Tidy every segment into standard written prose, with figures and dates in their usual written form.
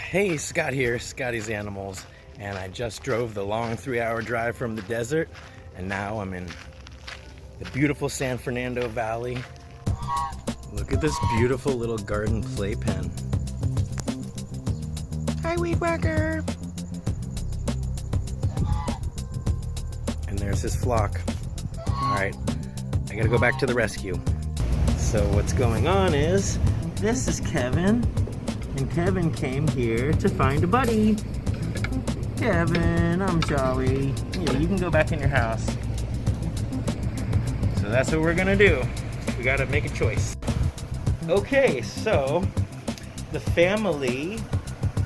Hey, Scott here, Scotty's Animals, and I just drove the long 3-hour drive from the desert, and now I'm in the beautiful San Fernando Valley. Look at this beautiful little garden playpen. Hi, Weed Whacker! And there's his flock. Alright, I gotta go back to the rescue. So what's going on is, this is Kevin. And Kevin came here to find a buddy. Kevin, I'm sorry. Yeah, you can go back in your house. So that's what we're gonna do. We gotta make a choice. Okay, so the family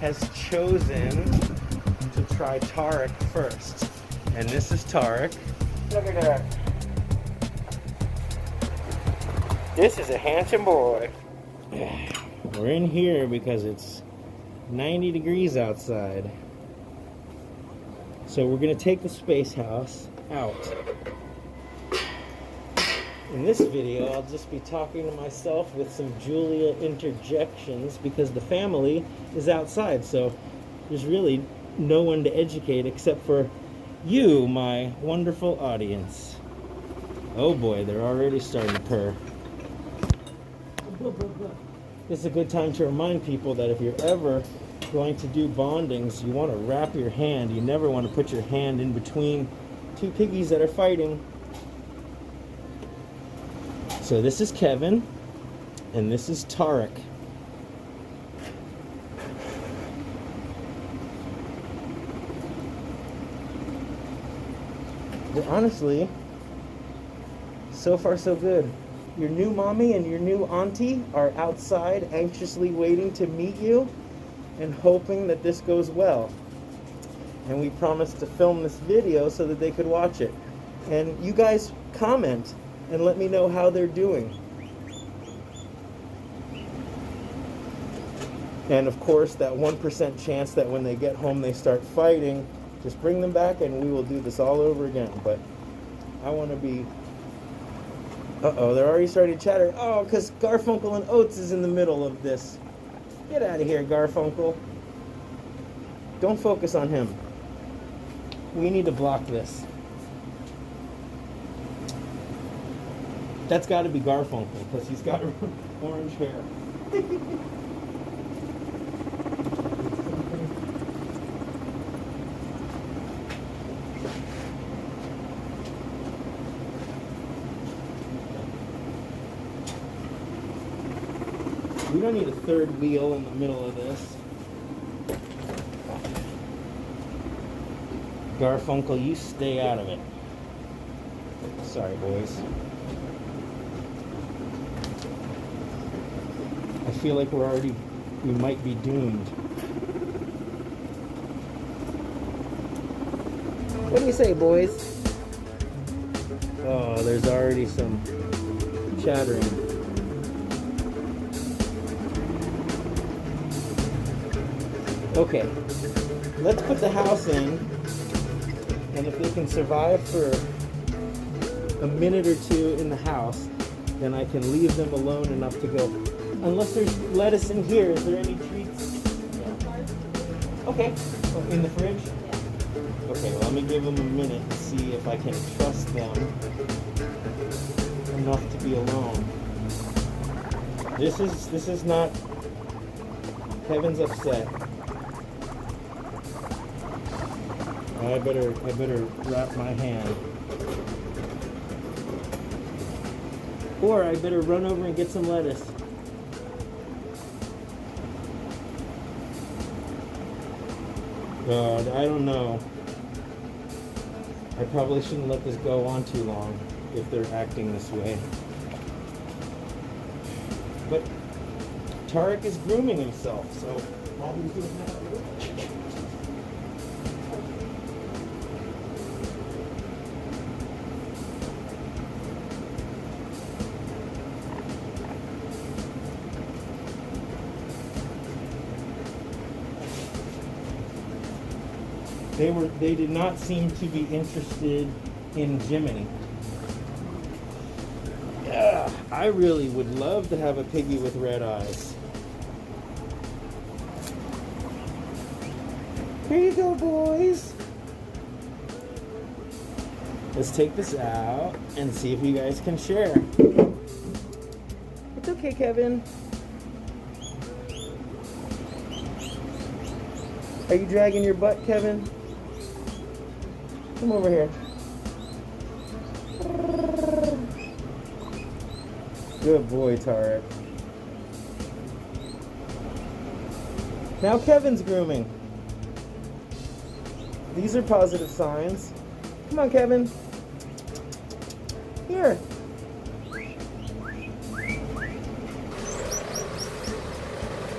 has chosen to try Tarek first. And this is Tarek. Look at that. This is a handsome boy. We're in here because it's 90 degrees outside. So we're going to take the space house out. In this video, I'll just be talking to myself with some Julia interjections because the family is outside. So there's really no one to educate except for you, my wonderful audience. Oh boy, they're already starting to purr. This is a good time to remind people that if you're ever going to do bondings, you want to wrap your hand. You never want to put your hand in between two piggies that are fighting. So this is Kevin, and this is Tarek. But honestly, so far so good. Your new mommy and your new auntie are outside anxiously waiting to meet you and hoping that this goes well. And we promised to film this video so that they could watch it. And you guys comment and let me know how they're doing. And of course, that 1% chance that when they get home they start fighting, just bring them back and we will do this all over again. But I want to be... Uh-oh, they're already starting to chatter. Oh, because Garfunkel and Oates is in the middle of this. Get out of here, Garfunkel. Don't focus on him. We need to block this. That's got to be Garfunkel, because he's got orange hair. We don't need a third wheel in the middle of this. Garfunkel, you stay out of it. Sorry, boys. I feel like we might be doomed. What do you say, boys? Oh, there's already some chattering. Okay, let's put the house in, and if they can survive for a minute or two in the house, then I can leave them alone enough to go. Unless there's lettuce in here, is there any treats? Yeah. Okay, oh, in the fridge? Yeah. Okay, well, let me give them a minute and see if I can trust them enough to be alone. This is not... Kevin's upset. I better wrap my hand. Or I better run over and get some lettuce. God, I don't know. I probably shouldn't let this go on too long if they're acting this way. But Tarek is grooming himself, so while he's doing that, they did not seem to be interested in Jiminy. Yeah, I really would love to have a piggy with red eyes. Here you go, boys. Let's take this out and see if you guys can share. It's okay, Kevin. Are you dragging your butt, Kevin? Come over here. Good boy, Tarek. Now Kevin's grooming. These are positive signs. Come on, Kevin. Here.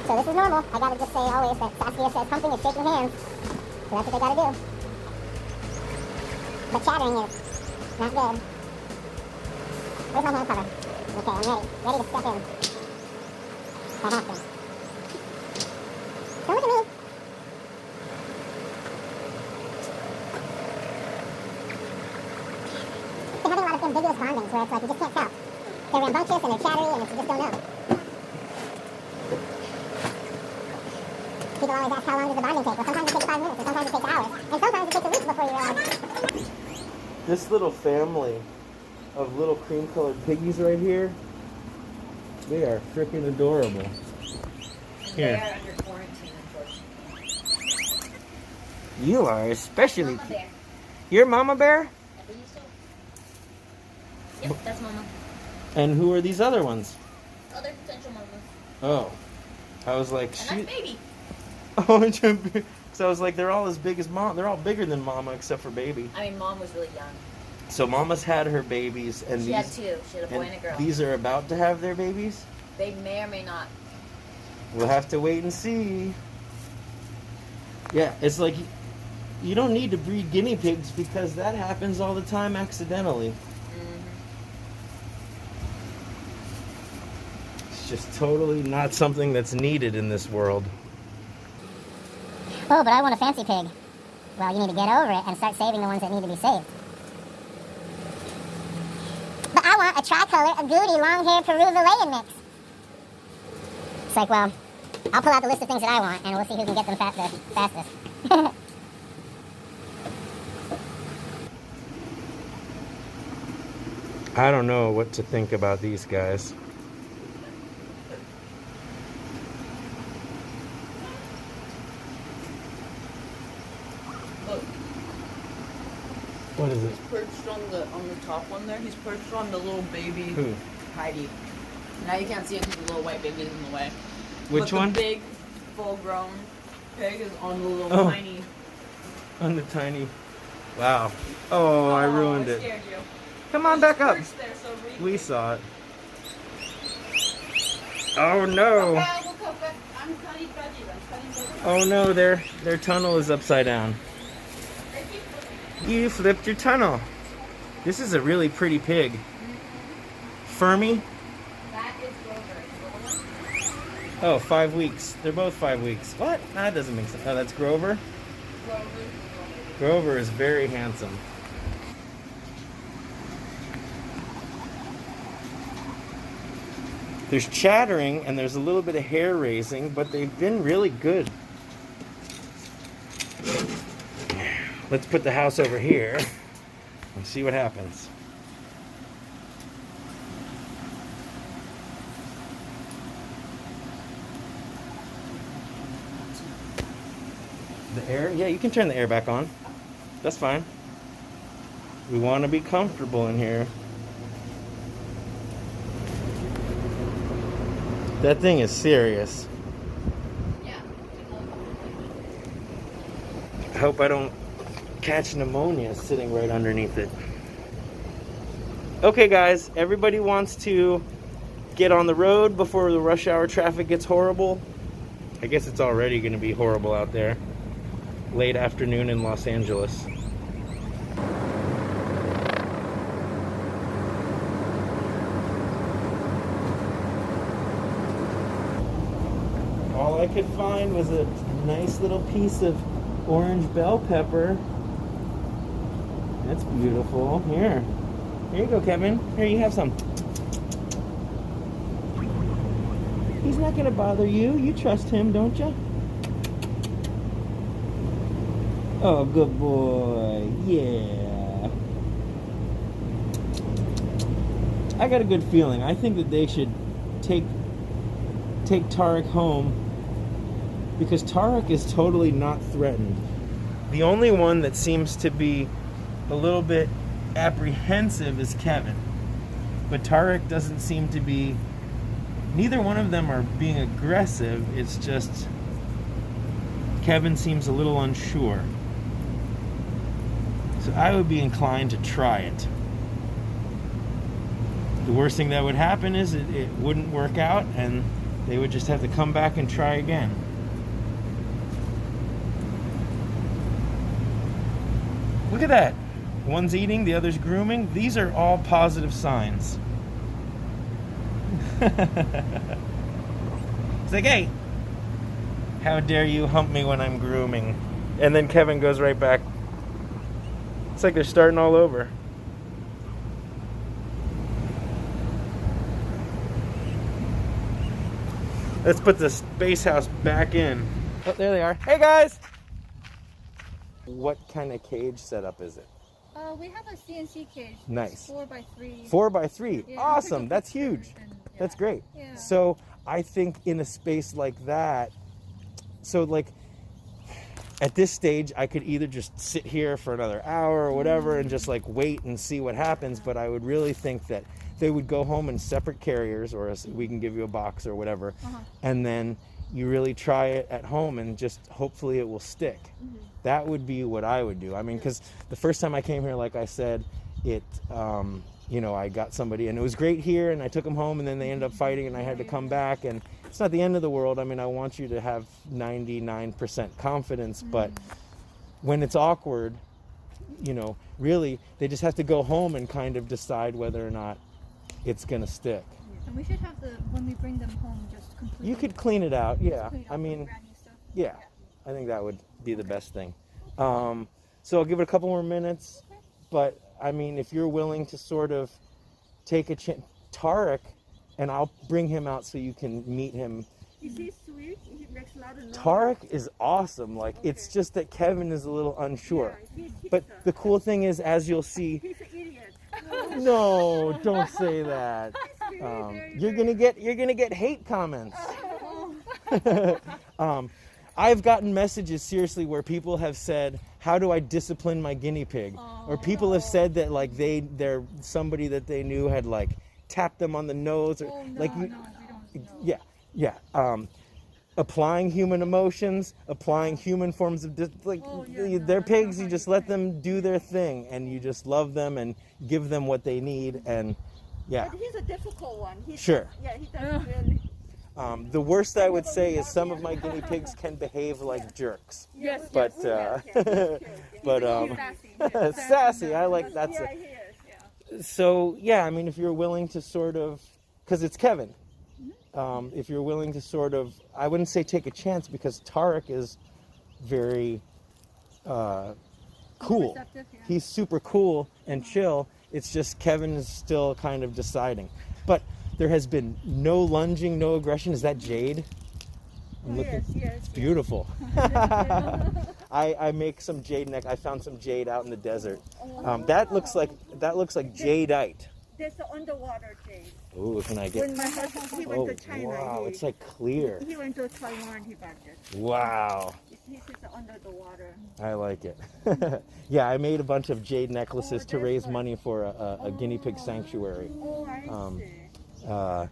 So this is normal. I gotta just say always that Saskia says humping is shaking hands. So that's what they gotta do. But chattering is not good. Where's my hand cover? Okay, I'm ready. Ready to step in. That happens. Don't look at me. They're having a lot of ambiguous bondings where it's like you just can't tell. They're rambunctious and they're chattery and you just don't know. People always ask how long does the bonding take? Well, sometimes it takes 5 minutes, and sometimes it takes hours, and sometimes it takes a week before you realize. This little family of little cream-colored piggies right here, they are freaking adorable. Here. They are under quarantine, unfortunately. You are especially Mama bear. You're Mama Bear? I believe so. Yep, that's Mama. And who are these other ones? Other potential mamas. Oh. I was like, And that's Baby. Oh, so I was like, they're all as big as Mom. They're all bigger than Mama except for Baby. I mean, Mom was really young. So Mama's had her babies, and She had 2. She had a boy and a girl. These are about to have their babies? They may or may not. We'll have to wait and see. Yeah, it's like you don't need to breed guinea pigs because that happens all the time accidentally. Mm-hmm. It's just totally not something that's needed in this world. Oh, but I want a fancy pig. Well, you need to get over it and start saving the ones that need to be saved. But I want a tricolor, a goody, long-haired Peru Valayan mix. It's like, well, I'll pull out the list of things that I want, and we'll see who can get them the fastest. I don't know what to think about these guys. Look. What is it? He's perched on the top one there. He's perched on the little baby. Who? Heidi. Now you can't see him because the little white baby is in the way. Which but one? The big, full-grown pig is on the little tiny. On the tiny. Wow. Oh, I ruined I it. scared you. Come on back up. There, so We saw it. Oh no. Oh no, their tunnel is upside down. You flipped your tunnel. This is a really pretty pig. Fermi? That is Grover. Oh, 5 weeks. They're both 5 weeks. What? Nah, that doesn't make sense. Oh, that's Grover? Grover is very handsome. There's chattering and there's a little bit of hair raising, but they've been really good. Let's put the house over here and see what happens. The air? Yeah, you can turn the air back on. That's fine. We want to be comfortable in here. That thing is serious. Yeah. I hope I don't catch pneumonia sitting right underneath it. Okay guys, everybody wants to get on the road before the rush hour traffic gets horrible. I guess it's already going to be horrible out there. Late afternoon in Los Angeles. All I could find was a nice little piece of orange bell pepper. That's beautiful. Here you go, Kevin. Here, you have some. He's not gonna bother you. You trust him, don't you? Oh, good boy. Yeah. I got a good feeling. I think that they should take Tarek home because Tarek is totally not threatened. The only one that seems to be a little bit apprehensive is Kevin. But Tarek doesn't seem to be... Neither one of them are being aggressive. It's just... Kevin seems a little unsure. So I would be inclined to try it. The worst thing that would happen is it wouldn't work out and they would just have to come back and try again. Look at that. One's eating, the other's grooming. These are all positive signs. It's like, hey, how dare you hump me when I'm grooming? And then Kevin goes right back. It's like they're starting all over. Let's put the space house back in. Oh, there they are. Hey guys! What kind of cage setup is it? We have a CNC cage. Nice. 4x3. 4x3. Yeah. Awesome. That's huge. And, yeah. That's great. Yeah. So I think in a space like that, so like at this stage, I could either just sit here for another hour or whatever and just like wait and see what happens. But I would really think that they would go home in separate carriers, or we can give you a box or whatever. And then you really try it at home and just hopefully it will stick. That would be what I would do. I mean, because the first time I came here, like I said, you know, I got somebody and it was great here and I took them home and then they ended up fighting and I had to come back, and it's not the end of the world. I mean, I want you to have 99% confidence, but when it's awkward, you know, really, they just have to go home and kind of decide whether or not it's going to stick. And we should have when we bring them home, just completely... You could clean it out, yeah. Clean I out mean, the brand new stuff. yeah, I think that would be the best thing. So I'll give it a couple more minutes, but I mean, if you're willing to sort of take a chance, Tarek, and I'll bring him out so you can meet him. Is he sweet? He makes a lot of noise. Tarek is awesome. Like, it's just that Kevin is a little unsure. Yeah, But the cool thing is, as you'll see, he's an idiot. no, don't say that. You're gonna get hate comments. I've gotten messages seriously where people have said, "How do I discipline my guinea pig?" Or people have said that like they're somebody that they knew had like tapped them on the nose, or applying human emotions, applying human forms of they're pigs. You just let them do their thing, and you just love them and give them what they need, and yeah. But he's a difficult one. Sure. Yeah, he doesn't really. The worst I would say is some of my guinea pigs can behave like jerks. Yes. But sassy. I like that's Yeah, it. he is. Yeah. So yeah, I mean, if you're willing to sort of, because it's Kevin, if you're willing to sort of, I wouldn't say take a chance, because Tarek is very cool. Receptive, yeah. He's super cool and chill. It's just Kevin is still kind of deciding. But there has been no lunging, no aggression. Is that jade? I'm looking. Yes. It's beautiful. I make some jade neck. I found some jade out in the desert. That looks like jadeite. There's the underwater jade. Ooh, can I get? When my husband, he went to China. Wow, it's like clear. He went to Taiwan. He got this. Wow, He sits under the water. I like it. Yeah, I made a bunch of jade necklaces to raise money for a guinea pig sanctuary. Oh, I see.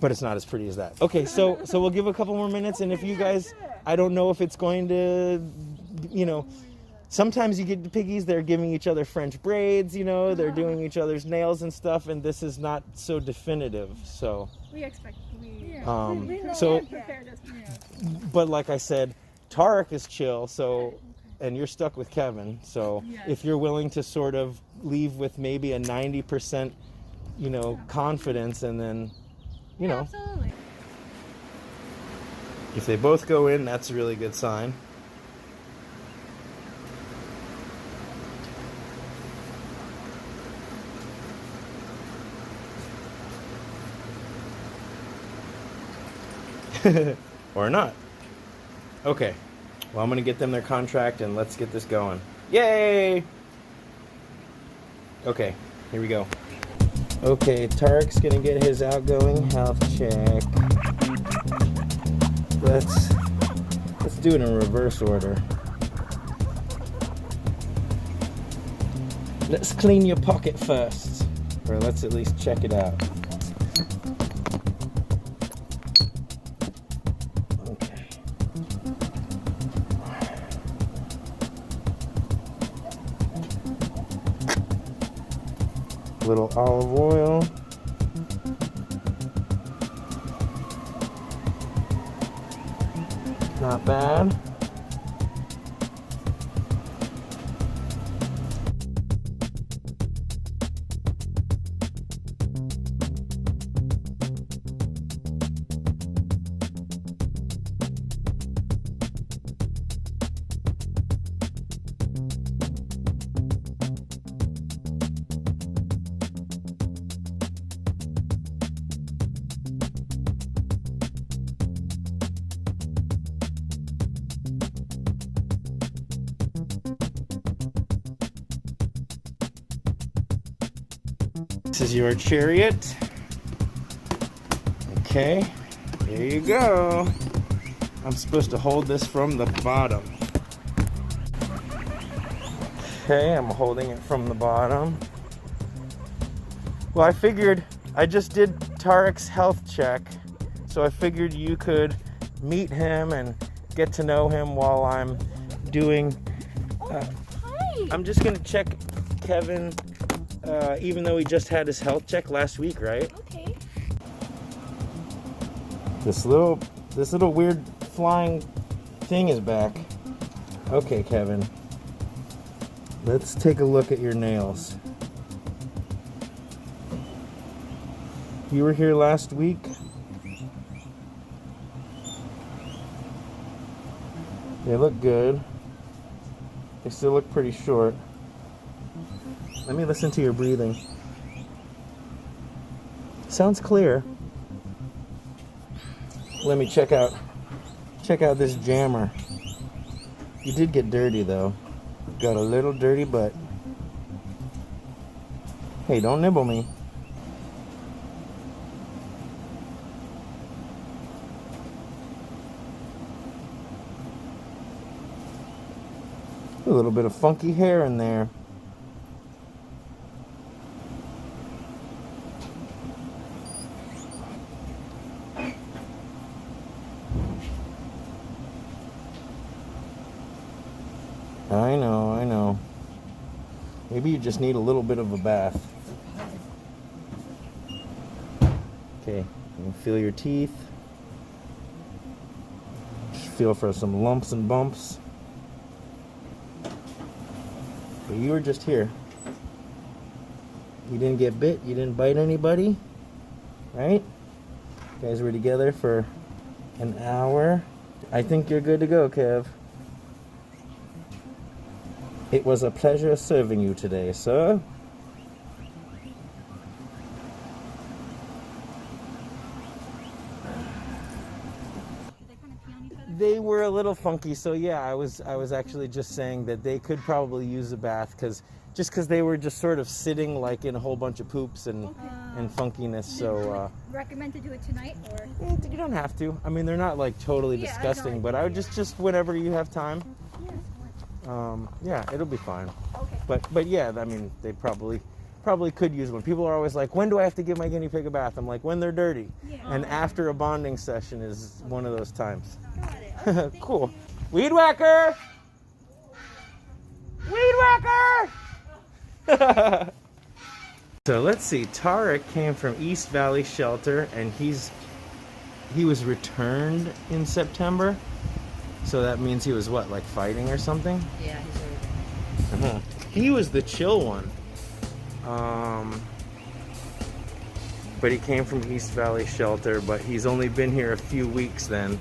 But it's not as pretty as that. Okay, so we'll give a couple more minutes, and if you guys, I don't know if it's going to, you know, sometimes you get the piggies, they're giving each other French braids, you know, they're doing each other's nails and stuff, and this is not so definitive, so. We expect... Prepared us. But like I said, Tarek is chill, so, and you're stuck with Kevin, so if you're willing to sort of leave with maybe a 90%, you know, confidence, and then, you know, Absolutely. if they both go in, that's a really good sign. Or not. Okay. Well, I'm gonna get them their contract and let's get this going. Yay! Okay, here we go. Okay, Tarek's gonna get his outgoing health check. Let's do it in reverse order. Let's clean your pocket first, or let's at least check it out. Okay. A little olive oil. Not bad. This is your chariot. Okay, there you go. I'm supposed to hold this from the bottom. Okay, I'm holding it from the bottom. Well, I figured I just did Tarek's health check, so I figured you could meet him and get to know him while I'm doing. Hi. I'm just gonna check Kevin. Even though he just had his health check last week, right? Okay. This little weird flying thing is back. Okay, Kevin. Let's take a look at your nails. You were here last week? They look good. They still look pretty short. Let me listen to your breathing. Sounds clear. Let me check out this jammer. You did get dirty though. Got a little dirty butt. Hey, don't nibble me. A little bit of funky hair in there. I know. Maybe you just need a little bit of a bath. Okay, you can feel your teeth. Just feel for some lumps and bumps. But you were just here. You didn't get bit, you didn't bite anybody, right? You guys were together for an hour. I think you're good to go, Kev. It was a pleasure serving you today, sir. They were a little funky, so yeah, I was actually just saying that they could probably use a bath because they were just sort of sitting like in a whole bunch of poops and funkiness. So recommend to do it tonight, or you don't have to. I mean, they're not like totally disgusting, but I would just whenever you have time. Yeah, it'll be fine. okay. But yeah, I mean, they probably could use one. People are always like, when do I have to give my guinea pig a bath? I'm like, when they're dirty. Yeah. And after a bonding session is one of those times. Got it. Okay, Cool. Weed whacker! Weed whacker! So let's see. Tarek came from East Valley Shelter, and he was returned in September. So that means he was what, like fighting or something? Yeah, he's already. He was the chill one. But he came from East Valley Shelter, but he's only been here a few weeks then.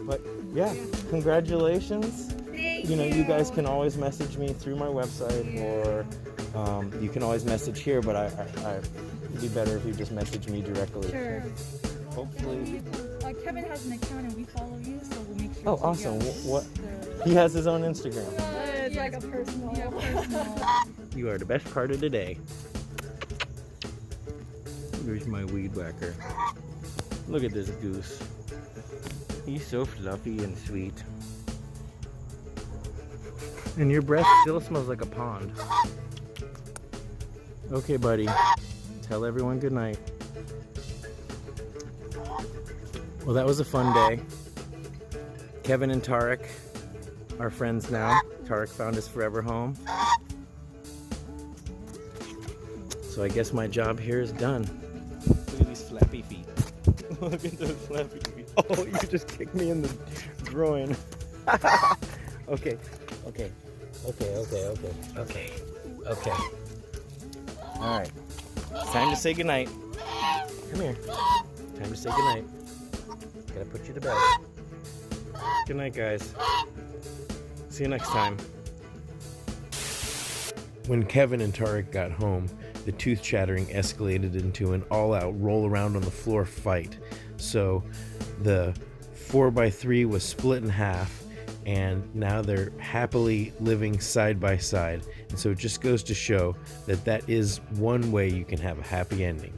But yeah, congratulations. Thank You know, you guys can always message me through my website or You can always message here, but it'd be better if you just message me directly. Sure. Hopefully. Kevin has an account and we follow you, so we'll make sure. Oh, awesome. What? He has his own Instagram. It's like a personal. Yeah, personal. You are the best part of the day. Here's my weed whacker. Look at this goose. He's so fluffy and sweet. And your breath still smells like a pond. Okay, buddy. Tell everyone good night. Well, that was a fun day. Kevin and Tarek are friends now. Tarek found his forever home. So I guess my job here is done. Look at these flappy feet. Look at those flappy feet. Oh, you just kicked me in the groin. Okay. All right. It's time to say goodnight. Come here. Time to say goodnight. Gotta put you to bed. Good night, guys. See you next time. When Kevin and Tarek got home, the tooth chattering escalated into an all-out roll around on the floor fight. So the 4x3 was split in half, and now they're happily living side by side. And so it just goes to show that that is one way you can have a happy ending.